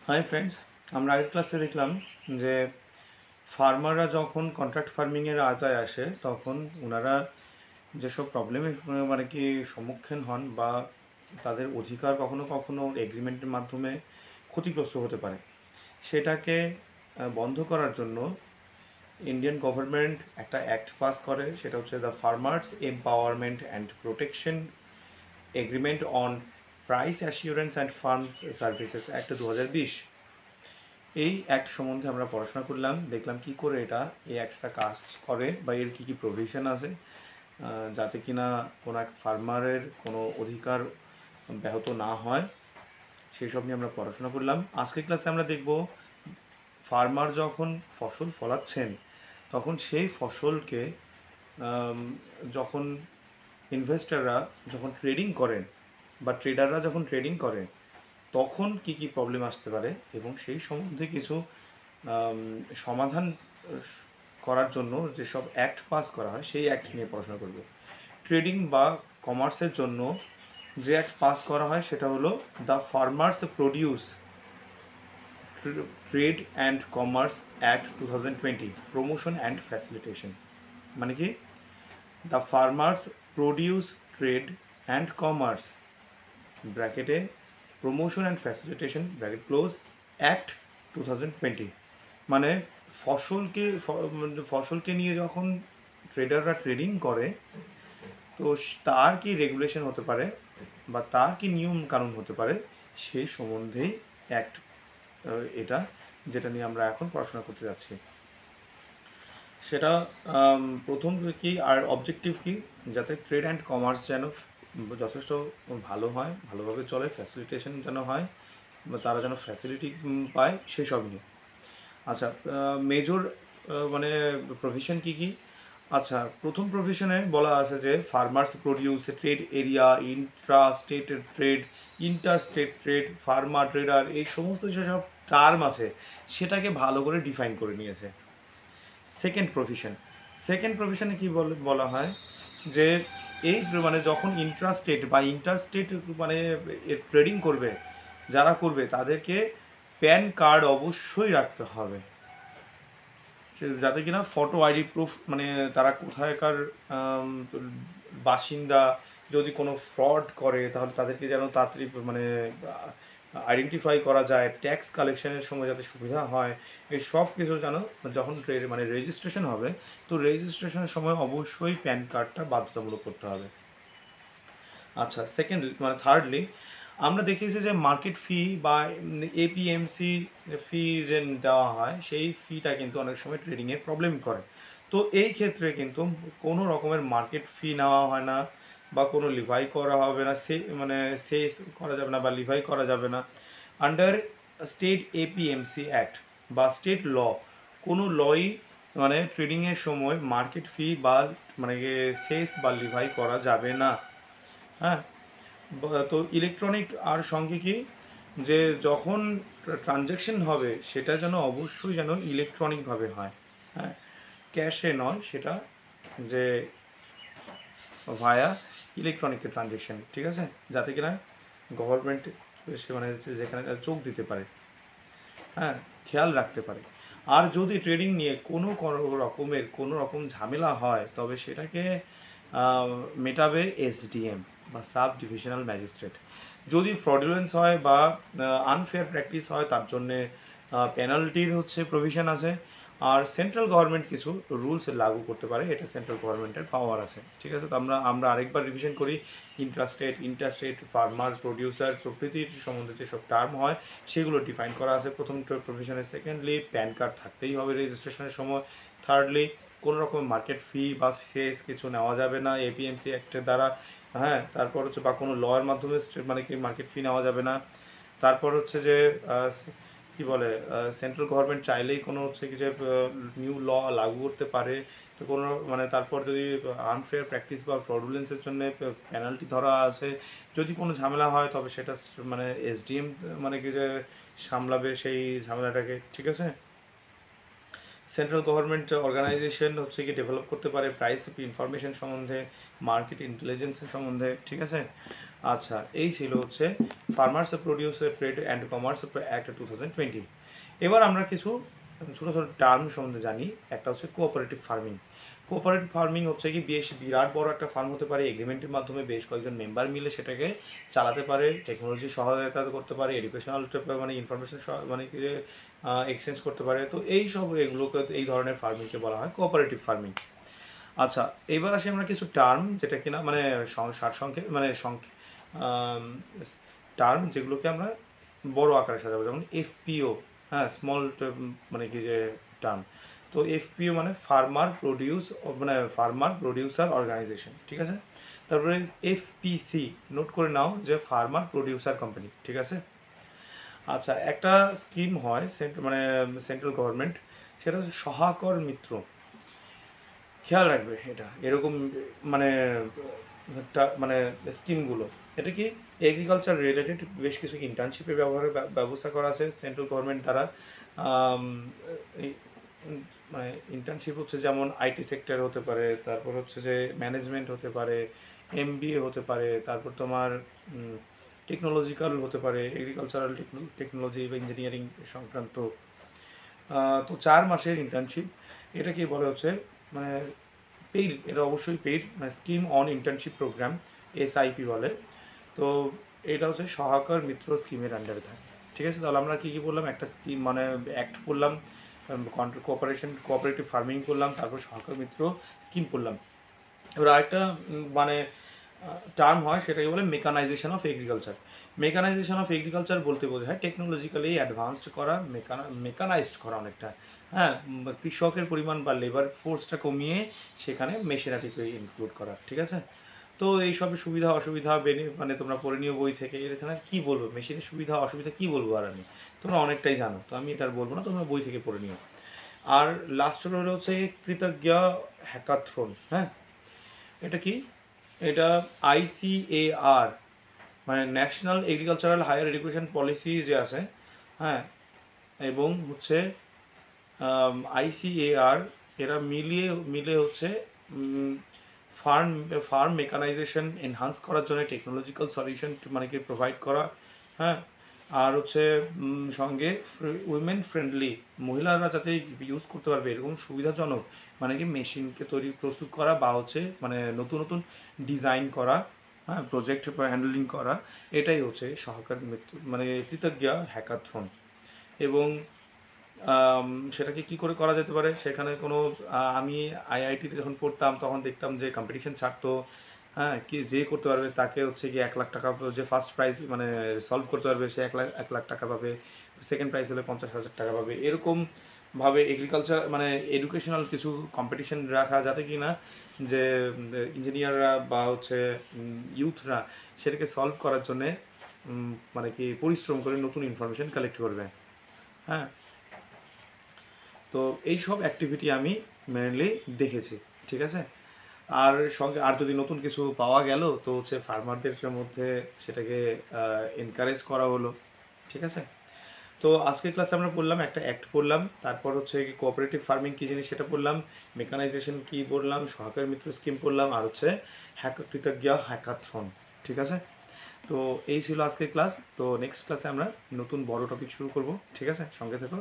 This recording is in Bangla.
হাই ফ্রেন্ডস, আমরা আগের ক্লাসে দেখলাম যে ফার্মাররা যখন কন্ট্রাক্ট ফার্মিংয়ের আওতায় আসে তখন ওনারা যেসব প্রবলেমের মানে কি সম্মুখীন হন বা তাদের অধিকার কখনো কখনো এগ্রিমেন্টের মাধ্যমে ক্ষতিগ্রস্ত হতে পারে, সেটাকে বন্ধ করার জন্য ইন্ডিয়ান গভর্নমেন্ট একটা অ্যাক্ট পাস করে। সেটা হচ্ছে the farmers empowerment and protection agreement on price assurance and farms services act 2020। এই অ্যাক্ট সম্বন্ধে আমরা পড়াশোনা করলাম, দেখলাম কি করে এটা এই অ্যাক্টটা কাজ করে বা এর কী কী প্রভিশন আছে, যাতে কিনা কোনো এক ফার্মারের কোনো অধিকার ব্যাহত না হয়, সেই সব নিয়ে আমরা পড়াশোনা করলাম। আজকের ক্লাসে আমরা দেখব ফার্মার যখন ফসল ফলাচ্ছেন তখন সেই ফসলকে যখন ইনভেস্টররা যখন ট্রেডিং করেন বা ট্রেডাররা যখন ট্রেডিং করেন তখন কি কি প্রবলেম আসতে পারে এবং সেই সম্বন্ধে কিছু সমাধান করার জন্য যেসব অ্যাক্ট পাস করা হয় সেই অ্যাক্ট নিয়ে পড়াশোনা করব। ট্রেডিং বা কমার্সের জন্য যে অ্যাক্ট পাস করা হয় সেটা হলো the farmers produce trade and commerce act 2020 promotion and facilitation. মানে কি, the farmers produce trade and commerce ব্র্যাকেটে promotion and facilitation bracket close act 2020। মানে ফসলকে নিয়ে যখন ট্রেডাররা ট্রেডিং করে তো তার কি রেগুলেশন হতে পারে বা তার কি নিয়ম কানুন হতে পারে সেই সম্বন্ধেই অ্যাক্ট এটা, যেটা নিয়ে আমরা এখন পড়াশোনা করতে যাচ্ছি। সেটা প্রথম কি আর অবজেক্টিভ কি, যাতে ট্রেড অ্যান্ড কমার্স যেন যথেষ্ট ভালো হয়, ভালোভাবে চলে, ফ্যাসিলিটেশন যেন হয় বা তারা যেন ফ্যাসিলিটি পায়, সেসব নিয়ে। আচ্ছা, মেজর মানে প্রভিশন কি কি? আচ্ছা, প্রথম প্রভিশনে বলা আছে যে farmers produce trade area, intra state trade, inter state trade, farmer trader, এই সমস্ত যেসব টার্ম আছে সেটাকে ভালো করে ডিফাইন করে নিয়েছে। সেকেন্ড প্রভিশনে কি বলা হয় যে এই মানে যখন ইন্ট্রাস্টেট বা ইন্টারস্টেট মানে ট্রেডিং করবে, যারা করবে তাদেরকে প্যান কার্ড অবশ্যই রাখতে হবে, যাতে কিনা ফটো আইডি প্রুফ, মানে তারা কোথায়কার বাসিন্দা, যদি কোনো ফ্রড করে তাহলে তাদেরকে যেন তাড়াতাড়ি মানে আইডেন্টিফাই করা যায়, ট্যাক্স কালেকশনের সময় যাতে সুবিধা হয়, এই সব কিছু যেন যখন মানে রেজিস্ট্রেশন হবে তো রেজিস্ট্রেশনের সময় অবশ্যই প্যান কার্ডটা বাধ্যতামূলক করতে হবে। আচ্ছা, থার্ডলি আমরা দেখেছি যে মার্কেট ফি বা এপিএমসি ফি যে দেওয়া হয় সেই ফিটা কিন্তু অনেক সময় ট্রেডিংয়ে প্রবলেম করে। তো এই ক্ষেত্রে কিন্তু কোনো রকমের মার্কেট ফি নেওয়া হয় না বা কোনো লিভাই করা হবে না, সেস করা যাবে না বা লিভাই করা যাবে না। আন্ডার স্টেট এপিএমসি অ্যাক্ট বা স্টেট ল, কোনো লই মানে ট্রেডিংয়ের সময় মার্কেট ফি বা মানে সেস বা লিভাই করা যাবে না। হ্যাঁ, তো ইলেকট্রনিক আর সঙ্গে কি, যে যখন ট্রানজ্যাকশন হবে সেটা যেন অবশ্যই যেন ইলেকট্রনিকভাবে হয়, হ্যাঁ, ক্যাশে নয়, সেটা যে ভায়া ইলেকট্রনিক ট্রানজ্যাকশন, ঠিক আছে, যাতে কিনা গভর্নমেন্ট সে মানে যেখানে চোখ দিতে পারে, হ্যাঁ, খেয়াল রাখতে পারে। আর যদি ট্রেডিং নিয়ে কোনো কোনো রকম ঝামেলা হয় তবে সেটাকে মেটাবে এসডিএম বা সাব ডিভিশনাল ম্যাজিস্ট্রেট। যদি ফ্রডুলেন্স হয় বা আনফেয়ার প্র্যাকটিস হয় তার জন্যে পেনাল্টির হচ্ছে প্রভিশন আছে। আর সেন্ট্রাল গভর্নমেন্ট কিছু রুলস লাগু করতে পারে, এটা সেন্ট্রাল গভর্নমেন্টের পাওয়ার আছে, ঠিক আছে। তো আমরা আরেকবার রিভিশন করি। ইন্টারস্টেট, ফার্মার, প্রডিউসার প্রভৃতির সম্বন্ধে যেসব টার্ম হয় সেগুলো ডিফাইন করা আছে প্রথম প্রভিশনে। সেকেন্ডলি, প্যান কার্ড থাকতেই হবে রেজিস্ট্রেশনের সময়। থার্ডলি, কোনো রকম মার্কেট ফি বা সেস কিছু নেওয়া যাবে না এপিএমসি অ্যাক্টের দ্বারা, হ্যাঁ। তারপর হচ্ছে বা কোনো লয়ের মাধ্যমে মানে কি মার্কেট ফি নেওয়া যাবে না। তারপর হচ্ছে যে কি বলে, সেন্ট্রাল গভর্নমেন্ট চাইলেই কোনো হচ্ছে কি যে নিউ ল লাগু করতে পারে। তো কোনো মানে তারপর যদি আনফেয়ার প্র্যাকটিস বা ফ্রডুলেন্সের জন্য পেনাল্টি ধরা আছে, যদি কোনো ঝামেলা হয় তবে সেটা মানে এসডিএম মানে কি যে সামলাবে সেই ঝামেলাটাকে, ঠিক আছে। সেন্ট্রাল গভর্নমেন্ট অর্গানাইজেশন হচ্ছে কি ডেভেলপ করতে পারে প্রাইস ইনফরমেশন সম্বন্ধে, মার্কেট ইন্টেলিজেন্সের সম্বন্ধে, ঠিক আছে। আচ্ছা, এই ছিল হচ্ছে farmers producer trade and commerce act 2020। এবার আমরা কিছু ছোটো ছোটো টার্ম সম্বন্ধে জানি। একটা হচ্ছে কোঅপারেটিভ ফার্মিং। কোঅপারেটিভ ফার্মিং হচ্ছে কি বেশ বিরাট বড় একটা ফার্ম হতে পারে, এগ্রিমেন্টের মাধ্যমে বেশ কয়েকজন মেম্বার মিলে সেটাকে চালাতে পারে, টেকনোলজি সহায়তা করতে পারে, এডুকেশনাল মানে ইনফরমেশন মানে কি এক্সচেঞ্জ করতে পারে। তো এই সব এগুলোকে এই ধরনের ফার্মিংকে বলা হয় কোঅপারেটিভ ফার্মিং। আচ্ছা, এবার আসি আমরা কিছু টার্ম যেটা কিনা মানে সারসংক্ষেপ মানে টার্ম যেগুলোকে আমরা বড় আকারে সাজাবো, যেমন এফপিও। হ্যাঁ, স্মল মানে কি যে টার্ম। তো এফপিও মানে ফার্মার প্রডিউসার অর্গানাইজেশন, ঠিক আছে। তারপরে এফপিসি নোট করে নাও, যে ফার্মার প্রডিউসার কোম্পানি, ঠিক আছে। আচ্ছা, একটা স্কিম হয় মানে সেন্ট্রাল গভর্নমেন্ট, সেটা হচ্ছে সহাকর মিত্র। খেয়াল রাখবে এটা এরকম মানে মানে স্কিমগুলো। এটা কি এগ্রিকালচার রিলেটেড বেশ কিছু ইন্টার্নশিপের ব্যবস্থা করা আছে সেন্ট্রাল গভর্নমেন্ট দ্বারা। মানে ইন্টার্নশিপ হচ্ছে যেমন আইটি সেক্টর হতে পারে, তারপর হচ্ছে যে ম্যানেজমেন্ট হতে পারে, এমবিএ হতে পারে, তারপর তোমার টেকনোলজিক্যাল হতে পারে, এগ্রিকালচারাল টেকনোলজি বা ইঞ্জিনিয়ারিং সংক্রান্ত। তো 4 মাসের ইন্টার্নশিপ। এটা কি বলে হচ্ছে মানে পেইড, এটা অবশ্যই পেইড, মানে scheme on internship programme, SIP বলে। তো এটা হচ্ছে সহায়কার মিত্র স্কিমের আন্ডারে থাকে, ঠিক আছে। তাহলে আমরা কী কী বললাম, একটা স্কিম মানে অ্যাক্ট করলাম, কোঅপারেটিভ ফার্মিং করলাম, তারপর সহায়কার মিত্র স্কিম করলাম। এবার আরেকটা মানে টার্ম হয়, সেটাকে বলে mechanisation of agriculture. Mechanisation of agriculture বলতে বোঝায় টেকনোলজিক্যালি অ্যাডভান্সড করা, মেকানাইজড করা অনেকটা। হ্যাঁ, কৃষকের পরিমাণ বা লেবার ফোর্সটা কমিয়ে সেখানে মেশিনারিকে ইনক্লুড করা, ঠিক আছে। তো এইসবের সুবিধা অসুবিধা মানে তোমরা পড়ে নিও বই থেকে। এখানে কী বলবো, মেশিনের সুবিধা অসুবিধা কী বলবো আর আমি, তোমরা অনেকটাই জানো, তো আমি এটা আর বলবো না, তোমরা বই থেকে পড়ে নিও। আর লাস্টের হলো হচ্ছে কৃতজ্ঞ হ্যাকাথ্রন। হ্যাঁ, এটা কি, এটা ICAR মানে national agricultural higher education policy যে আছে, হ্যাঁ, এবং হচ্ছে ICAR এরা মিলে হচ্ছে ফার্ম মেকানাইজেশন এনহান্স করার জন্য টেকনোলজিক্যাল সলিউশন মানে কি প্রোভাইড করা। হ্যাঁ, আর হচ্ছে সঙ্গে উইমেন ফ্রেন্ডলি, মহিলারা যাতে ইউজ করতে পারবে এরকম সুবিধাজনক মানে কি মেশিনকে প্রস্তুত করা, বা হচ্ছে মানে নতুন নতুন ডিজাইন করা, হ্যাঁ, প্রজেক্ট হ্যান্ডলিং করা। এটাই হচ্ছে সহকারী মানে কৃতজ্ঞ হ্যাকাথন। এবং সেটাকে কি করে করা যেতে পারে, সেখানে কোনো আমি আইআইটিতে যখন পড়তাম তখন দেখতাম যে কম্পিটিশন ছাড়তো। হ্যাঁ, কি যে করতে পারবে তাকে হচ্ছে কি 1 লাখ টাকা, যে ফার্স্ট প্রাইজ মানে সলভ করতে পারবে সে 1 লাখ টাকা পাবে, সেকেন্ড প্রাইজ হলে 50,000 টাকা পাবে। এরকমভাবে এগ্রিকালচার মানে এডুকেশনাল কিছু কম্পিটিশন রাখা, যাতে কি না যে ইঞ্জিনিয়াররা বা হচ্ছে ইউথরা সেটাকে সলভ করার জন্যে মানে কি পরিশ্রম করে নতুন ইনফরমেশন কালেক্ট করবে। হ্যাঁ, তো এই সব অ্যাক্টিভিটি আমি মেনলি দেখেছি, ঠিক আছে। আর যদি নতুন কিছু পাওয়া গেল তো হচ্ছে ফার্মারদের মধ্যে সেটাকে এনকারেজ করা হলো, ঠিক আছে। তো আজকের ক্লাসে আমরা পড়লাম, একটা অ্যাক্ট পড়লাম, তারপর হচ্ছে কোঅপারেটিভ ফার্মিং কী জিনিস সেটা পড়লাম, মেকানাইজেশন কী পড়লাম, সহকারী মিত্র স্কিম পড়লাম, আর হচ্ছে কৃতজ্ঞ হ্যাকাথন, ঠিক আছে। তো এই ছিল আজকের ক্লাস। তো নেক্সট ক্লাসে আমরা নতুন বড় টপিক শুরু করব, ঠিক আছে, সঙ্গে থেকো।